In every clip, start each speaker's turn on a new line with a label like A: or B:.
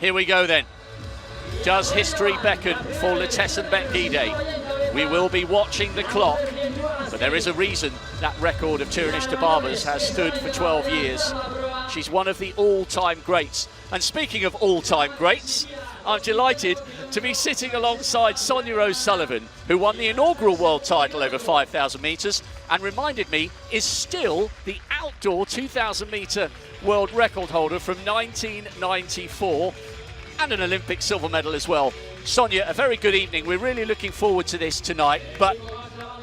A: Here we go then. Does history beckon for Letessenbet Gide? We will be watching the clock, but there is a reason that record of Türüniş Dibaba''s has stood for 12 years. She's one of the all-time greats. And speaking of all-time greats, I'm delighted to be sitting alongside Sonia O'Sullivan, who won the inaugural world title over 5,000 metres and reminded me is still the outdoor 2,000 metre world record holder from 1994 and an Olympic silver medal as well. Sonia, a very good evening. We're really looking forward to this tonight, but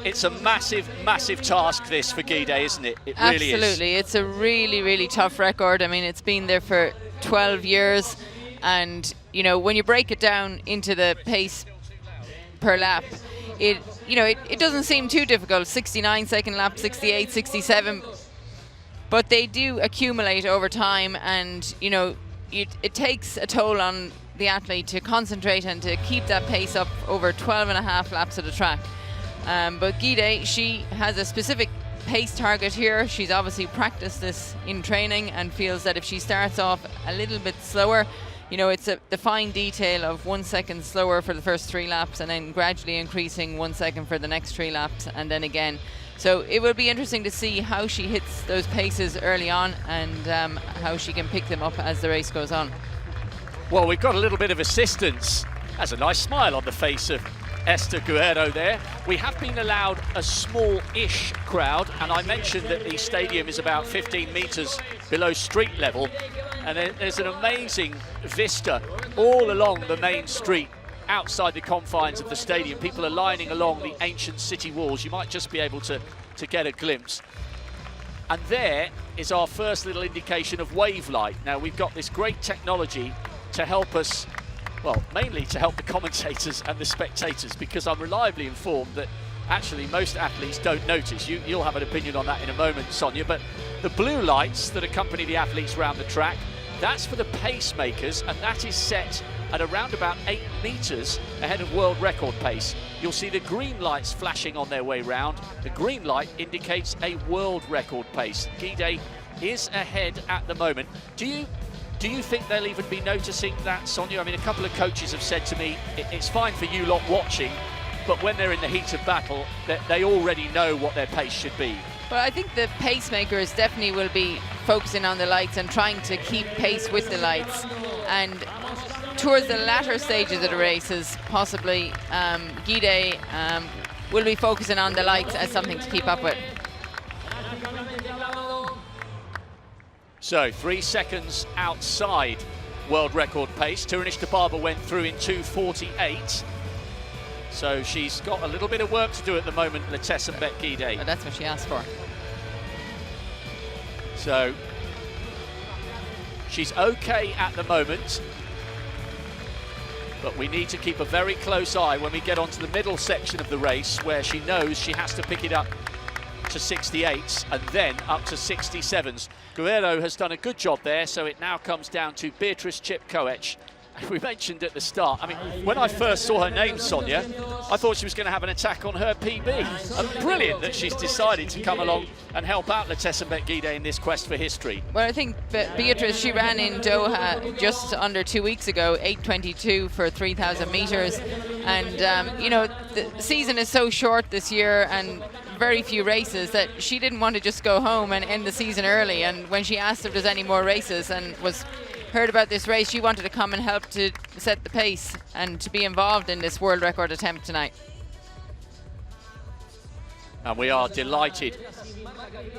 A: it's a massive, massive task this for Gide, isn't it? It really is.
B: Absolutely. It's a really, really tough record. I mean, it's been there for 12 years, and you know, when you break it down into the pace per lap, it doesn't seem too difficult. 69 second lap, 68, 67, but they do accumulate over time, and you know, it takes a toll on the athlete to concentrate and to keep that pace up over 12 and a half laps of the track. But Gide, she has a specific pace target here. She's obviously practiced this in training and feels that if she starts off a little bit slower, you know, it's the fine detail of 1 second slower for the first 3 laps and then gradually increasing 1 second for the next 3 laps and then again. So it will be interesting to see how she hits those paces early on and how she can pick them up as the race goes on.
A: Well, we've got a little bit of assistance. That's a nice smile on the face of Esther Guerrero there. We have been allowed a small-ish crowd, and I mentioned that the stadium is about 15 metres below street level, and there's an amazing vista all along the main street outside the confines of the stadium. People are lining along the ancient city walls. You might just be able to get a glimpse. And there is our first little indication of wave light. Now, we've got this great technology to help us, well, mainly to help the commentators and the spectators, because I'm reliably informed that actually most athletes don't notice. You'll have an opinion on that in a moment, Sonia, but the blue lights that accompany the athletes around the track, that's for the pacemakers, and that is set at around about 8 metres ahead of world record pace. You'll see the green lights flashing on their way round. The green light indicates a world record pace. Gide is ahead at the moment. Do you think they'll even be noticing that, Sonia? I mean, a couple of coaches have said to me, it's fine for you lot watching, but when they're in the heat of battle, they already know what their pace should be.
B: Well, I think the pacemakers definitely will be focusing on the lights and trying to keep pace with the lights. And towards the latter stages of the races, possibly Gide will be focusing on the lights as something to keep up with.
A: So 3 seconds outside world record pace. Türüniş Dibaba went through in 2:48. So she's got a little bit of work to do at the moment, Letessenbet Gide.
B: Oh, that's what she asked for.
A: So she's okay at the moment, but we need to keep a very close eye when we get onto the middle section of the race, where she knows she has to pick it up to 68s and then up to 67s. Guerrero has done a good job there, so it now comes down to Beatrice Chipkoech. We mentioned at the start, I mean, when I first saw her name, Sonia, I thought she was going to have an attack on her PB. And brilliant that she's decided to come along and help out Letessenbet Gide in this quest for history.
B: Well, I think Beatrice, she ran in Doha just under 2 weeks ago, 8:22 for 3,000 metres. And, you know, the season is so short this year and very few races that she didn't want to just go home and end the season early. And when she asked if there's any more races and was heard about this race, she wanted to come and help to set the pace and to be involved in this world record attempt tonight.
A: And we are delighted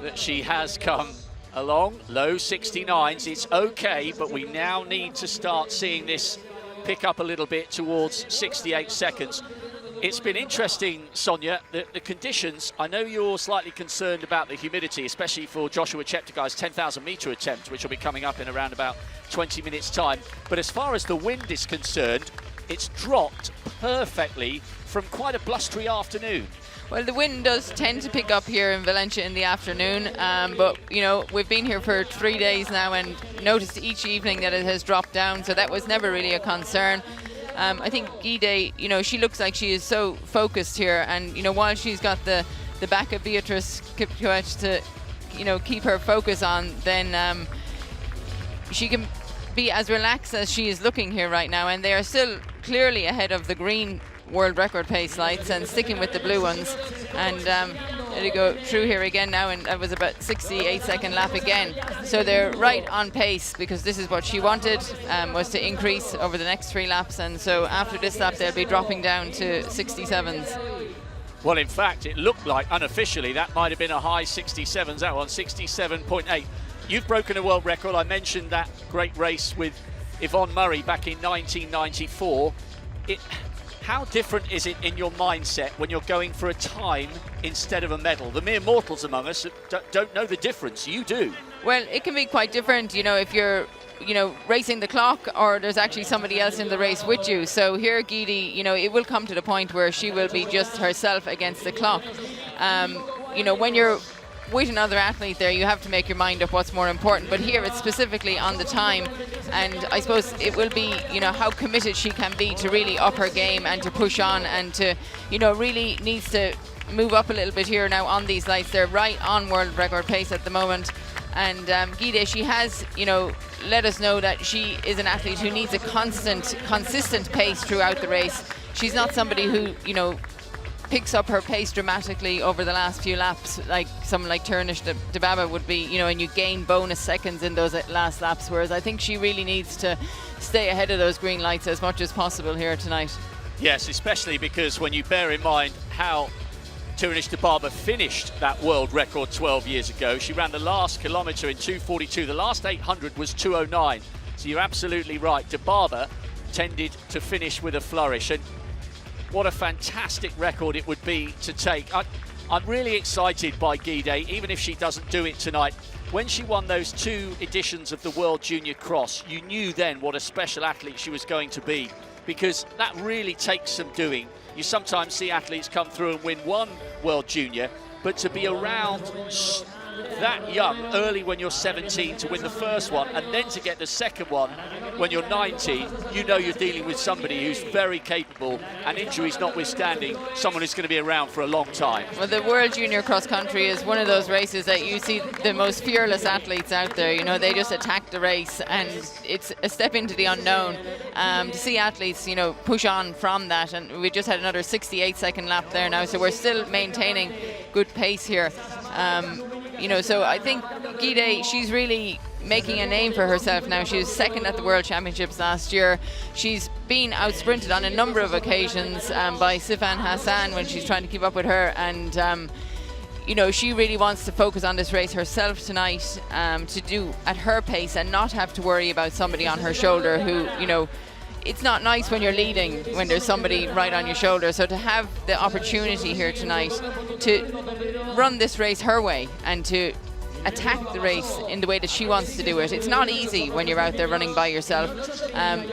A: that she has come along. Low 69s, it's okay, but we now need to start seeing this pick up a little bit towards 68 seconds. It's been interesting, Sonia, the conditions. I know you're slightly concerned about the humidity, especially for Joshua Cheptegei's 10,000 metre attempt, which will be coming up in around about 20 minutes' time. But as far as the wind is concerned, it's dropped perfectly from quite a blustery afternoon.
B: Well, the wind does tend to pick up here in Valencia in the afternoon, but, you know, we've been here for 3 days now and noticed each evening that it has dropped down, so that was never really a concern. I think Gide, you know, she looks like she is so focused here, and, you know, while she's got the back of Beatrice Chipkoech to, you know, keep her focus on, then she can be as relaxed as she is looking here right now, and they are still clearly ahead of the green world record pace lights and sticking with the blue ones. And they go through here again now, and that was about 68-second lap again. So they're right on pace, because this is what she wanted, was to increase over the next 3 laps, and so after this lap they'll be dropping down to 67s.
A: Well, in fact, it looked like unofficially that might have been a high 67s, that one, 67.8. You've broken a world record. I mentioned that great race with Yvonne Murray back in 1994. How different is it in your mindset when you're going for a time instead of a medal? The mere mortals among us don't know the difference. You do.
B: Well, it can be quite different, you know, if you're, you know, racing the clock or there's actually somebody else in the race with you. So here, Guidi, you know, it will come to the point where she will be just herself against the clock. You know, when you're with another athlete there, you have to make your mind up what's more important. But here it's specifically on the time, and I suppose it will be, you know, how committed she can be to really up her game and to push on, and to, you know, really needs to move up a little bit here now on these lights. They're right on world record pace at the moment. And Guide, she has, you know, let us know that she is an athlete who needs a consistent pace throughout the race. She's not somebody who, you know, picks up her pace dramatically over the last few laps like someone like Turnish Dibaba would be, you know, and you gain bonus seconds in those last laps, whereas I think she really needs to stay ahead of those green lights as much as possible here tonight.
A: Yes, especially because when you bear in mind how Turnish Dibaba finished that world record 12 years ago. She ran the last kilometre in 2:42. The last 800 was 2:09. So you're absolutely right. Dibaba tended to finish with a flourish. And what a fantastic record it would be to take. I'm really excited by Guide, even if she doesn't do it tonight. When she won those 2 editions of the World Junior Cross, you knew then what a special athlete she was going to be, because that really takes some doing. You sometimes see athletes come through and win 1 World Junior, but to be around that young, early when you're 17, to win the first one, and then to get the second one when you're 19, you know you're dealing with somebody who's very capable, and injuries notwithstanding, someone who's going to be around for a long time.
B: Well, the World Junior Cross Country is one of those races that you see the most fearless athletes out there. You know, they just attack the race, and it's a step into the unknown. To see athletes, you know, push on from that, and we just had another 68-second lap there now, so we're still maintaining good pace here. You know, so I think Guide, she's really making a name for herself now. She was second at the World Championships last year. She's been out-sprinted on a number of occasions by Sifan Hassan when she's trying to keep up with her, and you know, she really wants to focus on this race herself tonight, to do at her pace and not have to worry about somebody on her shoulder who, you know, it's not nice when you're leading when there's somebody right on your shoulder. So to have the opportunity here tonight to run this race her way and to attack the race in the way that she wants to do it. It's not easy when you're out there running by yourself,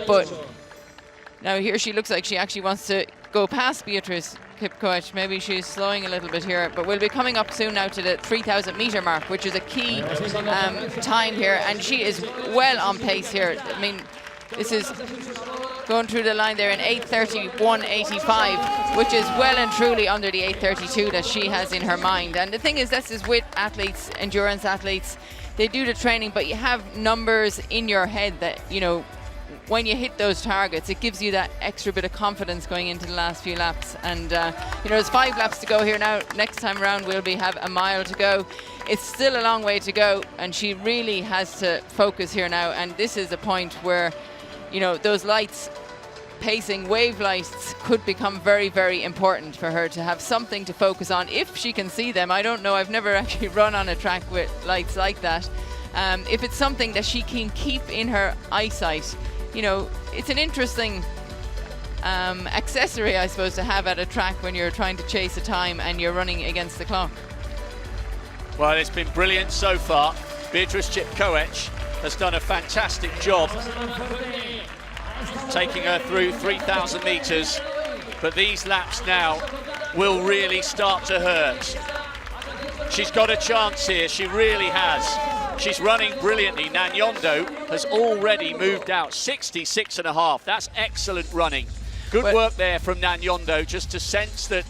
B: but now here she looks like she actually wants to go past Beatrice Kipkoech. Maybe she's slowing a little bit here, but we'll be coming up soon now to the 3,000 metre mark, which is a key time here, and she is well on pace here. I mean, this is going through the line there in 8:31.85, which is well and truly under the 8:32 that she has in her mind. And the thing is, this is with athletes, endurance athletes, they do the training, but you have numbers in your head that, you know, when you hit those targets, it gives you that extra bit of confidence going into the last few laps. And you know, there's 5 laps to go here now. Next time around we'll have a mile to go. It's still a long way to go, and she really has to focus here now. And this is a point where, you know, those lights, pacing wave lights, could become very, very important for her to have something to focus on if she can see them. I don't know, I've never actually run on a track with lights like that. If it's something that she can keep in her eyesight, you know, it's an interesting accessory, I suppose, to have at a track when you're trying to chase a time and you're running against the clock.
A: Well, it's been brilliant so far. Beatrice Kipkoech has done a fantastic job taking her through 3,000 metres, but these laps now will really start to hurt. She's got a chance here, she really has. She's running brilliantly. Nanyondo has already moved out 66.5. That's excellent running. Good work there from Nanyondo, just to sense that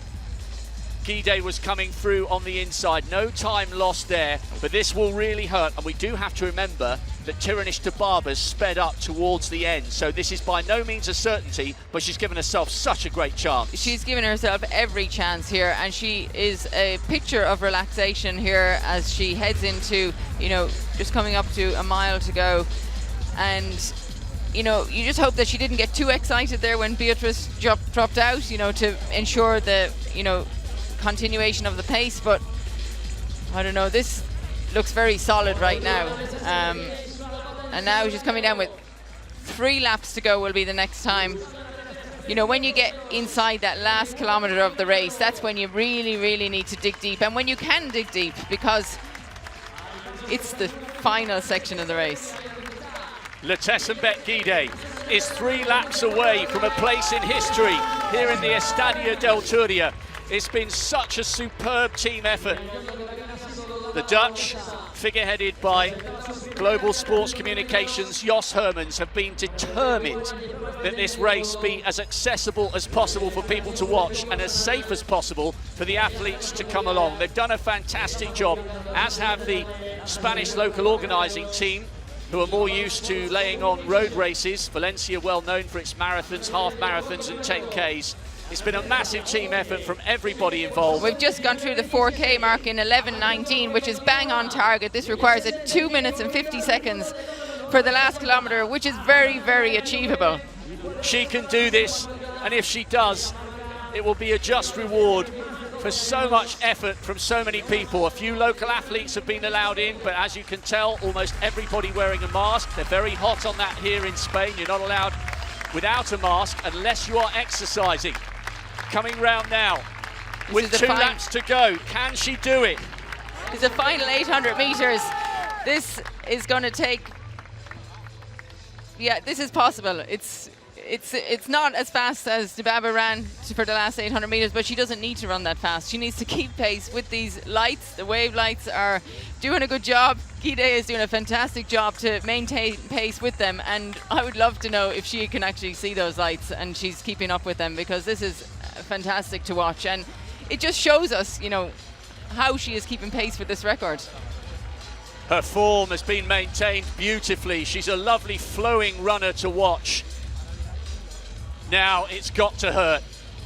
A: Guide was coming through on the inside. No time lost there, but this will really hurt. And we do have to remember that Tiranish Dibaba sped up towards the end. So this is by no means a certainty, but she's given herself such a great chance.
B: She's given herself every chance here, and she is a picture of relaxation here as she heads into, you know, just coming up to a mile to go. And, you know, you just hope that she didn't get too excited there when Beatrice dropped out, you know, to ensure the, you know, continuation of the pace. But I don't know, this looks very solid right now. And now she's coming down with 3 laps to go will be the next time. You know, when you get inside that last kilometre of the race, that's when you really, really need to dig deep. And when you can dig deep, because it's the final section of the race.
A: Letessenbet Gide is 3 laps away from a place in history here in the Estadio del Turia. It's been such a superb team effort. The Dutch, figureheaded by Global Sports Communications Jos Hermans, have been determined that this race be as accessible as possible for people to watch and as safe as possible for the athletes to come along. They've done a fantastic job, as have the Spanish local organising team, who are more used to laying on road races. Valencia well known for its marathons, half marathons and 10Ks. It's been a massive team effort from everybody involved.
B: We've just gone through the 4K mark in 11:19, which is bang on target. This requires a 2 minutes and 50 seconds for the last kilometre, which is very, very achievable.
A: She can do this, and if she does, it will be a just reward for so much effort from so many people. A few local athletes have been allowed in, but as you can tell, almost everybody wearing a mask. They're very hot on that here in Spain. You're not allowed without a mask unless you are exercising. Coming round now with 2 laps to go. Can she do it?
B: It's the final 800 metres. This is going to take... Yeah, this is possible. It's not as fast as Dibaba ran for the last 800 metres, but she doesn't need to run that fast. She needs to keep pace with these lights. The wave lights are doing a good job. Gide is doing a fantastic job to maintain pace with them, and I would love to know if she can actually see those lights and she's keeping up with them, because this is fantastic to watch, and it just shows us, you know, how she is keeping pace with this record.
A: Her form has been maintained beautifully. She's a lovely flowing runner to watch. Now it's got to hurt.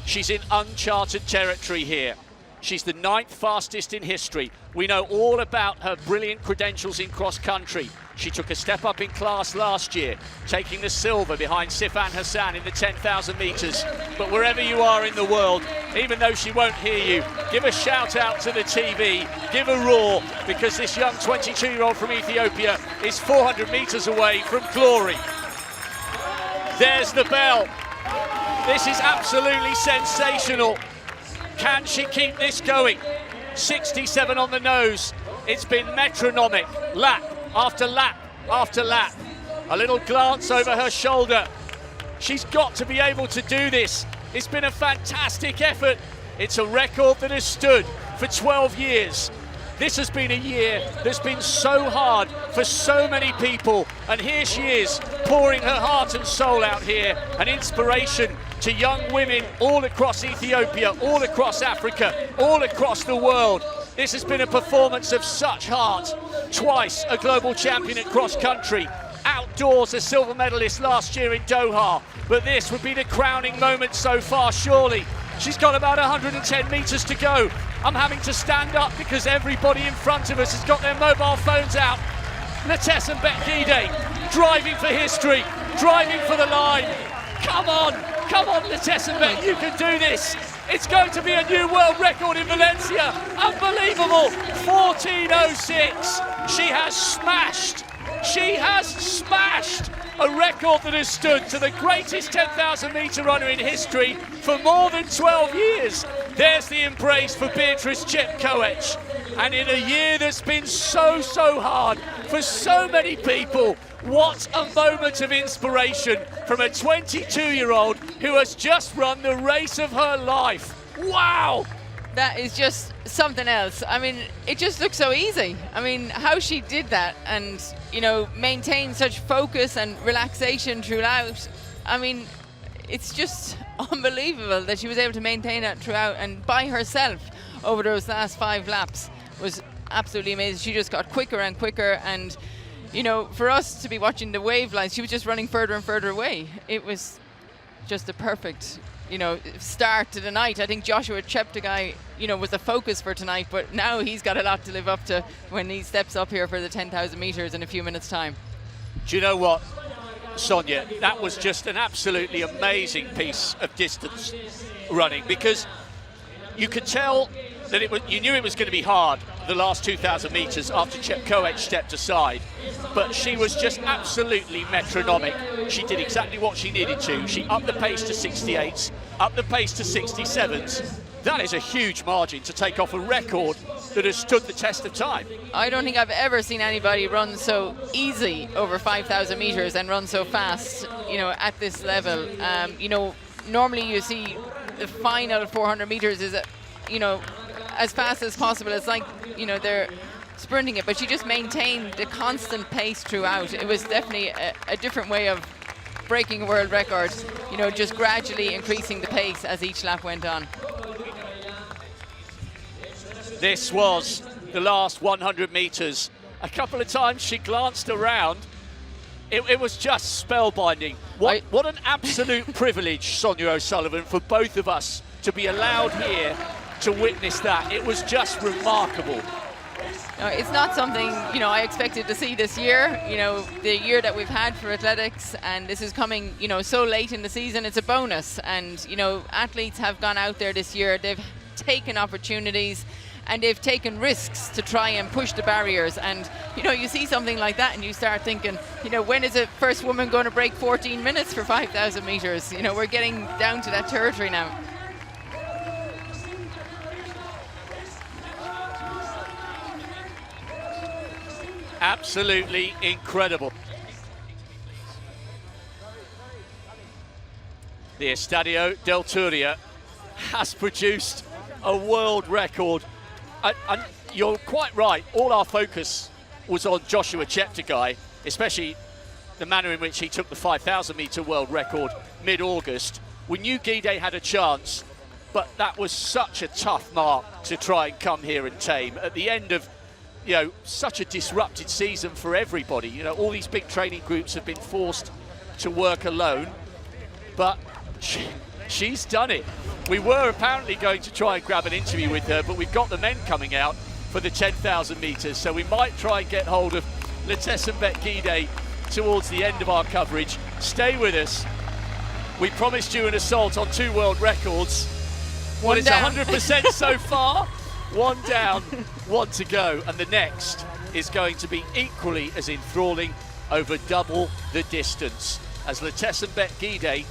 A: She's in uncharted territory here. She's the 9th fastest in history. We know all about her brilliant credentials in cross-country. She took a step up in class last year, taking the silver behind Sifan Hassan in the 10,000 metres. But wherever you are in the world, even though she won't hear you, give a shout out to the TV, give a roar, because this young 22-year-old from Ethiopia is 400 metres away from glory. There's the bell. This is absolutely sensational. Can she keep this going? 67 on the nose. It's been metronomic, lap after lap after lap. A little glance over her shoulder. She's got to be able to do this. It's been a fantastic effort. It's a record that has stood for 12 years. This has been a year that's been so hard for so many people, and here she is, pouring her heart and soul out here, an inspiration to young women all across Ethiopia, all across Africa, all across the world. This has been a performance of such heart. Twice a global champion at cross country, outdoors a silver medalist last year in Doha, but this would be the crowning moment so far, surely. She's got about 110 metres to go. I'm having to stand up because everybody in front of us has got their mobile phones out. Letessenbet Gide, driving for history, driving for the line. Come on, Letessenbet, you can do this. It's going to be a new world record in Valencia. Unbelievable, 14:06. She has smashed a record that has stood to the greatest 10,000 metre runner in history for more than 12 years. There's the embrace for Beatrice Chepkoech. And in a year that's been so hard for so many people, what a moment of inspiration from a 22-year-old who has just run the race of her life. Wow!
B: That is just something else. I mean, it just looks so easy. I mean, how she did that and, you know, maintain such focus and relaxation throughout. I mean, it's just unbelievable that she was able to maintain that throughout, and by herself over those last 5 laps was absolutely amazing. She just got quicker and quicker, and you know, for us to be watching the wave lines, she was just running further and further away. It was just a perfect, you know, start to the night. I think Joshua Cheptegei, you know, was the focus for tonight, but now he's got a lot to live up to when he steps up here for the 10,000 metres in a few minutes' time.
A: Do you know what, Sonia? That was just an absolutely amazing piece of distance running, because you could tell that you knew it was going to be hard the last 2,000 metres after Chepkoech stepped aside, but she was just absolutely metronomic. She did exactly what she needed to. She upped the pace to 68s, upped the pace to 67s. That is a huge margin to take off a record that has stood the test of time.
B: I don't think I've ever seen anybody run so easy over 5,000 metres and run so fast, you know, at this level. You know, normally you see the final 400 metres is, you know, as fast as possible. It's like, you know, they're sprinting it, but she just maintained the constant pace throughout. It was definitely a different way of breaking a world record, you know, just gradually increasing the pace as each lap went on.
A: This was the last 100 metres. A couple of times she glanced around. It was just spellbinding. What an absolute privilege, Sonia O'Sullivan, for both of us to be allowed here to witness that. It was just remarkable.
B: No, it's not something, you know, I expected to see this year, you know, the year that we've had for athletics, and this is coming, you know, so late in the season. It's a bonus, and, you know, athletes have gone out there this year, they've taken opportunities and they've taken risks to try and push the barriers. And, you know, you see something like that and you start thinking, you know, when is a first woman going to break 14 minutes for 5,000 metres? You know, we're getting down to that territory now.
A: Absolutely incredible. The Estadio del Turia has produced a world record. And you're quite right, all our focus was on Joshua Cheptegei, especially the manner in which he took the 5,000 metre world record mid-August. We knew Guide had a chance, but that was such a tough mark to try and come here and tame at the end of, you know, such a disrupted season for everybody. You know, all these big training groups have been forced to work alone, but she's done it. We were apparently going to try and grab an interview with her, but we've got the men coming out for the 10,000 metres, so we might try and get hold of Letesembet Guide towards the end of our coverage. Stay with us. We promised you an assault on 2 world records. What is 100% so far? 1 down, 1 to go, and the next is going to be equally as enthralling, over double the distance, as Letesembet Guide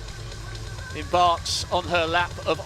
A: embarks on her lap of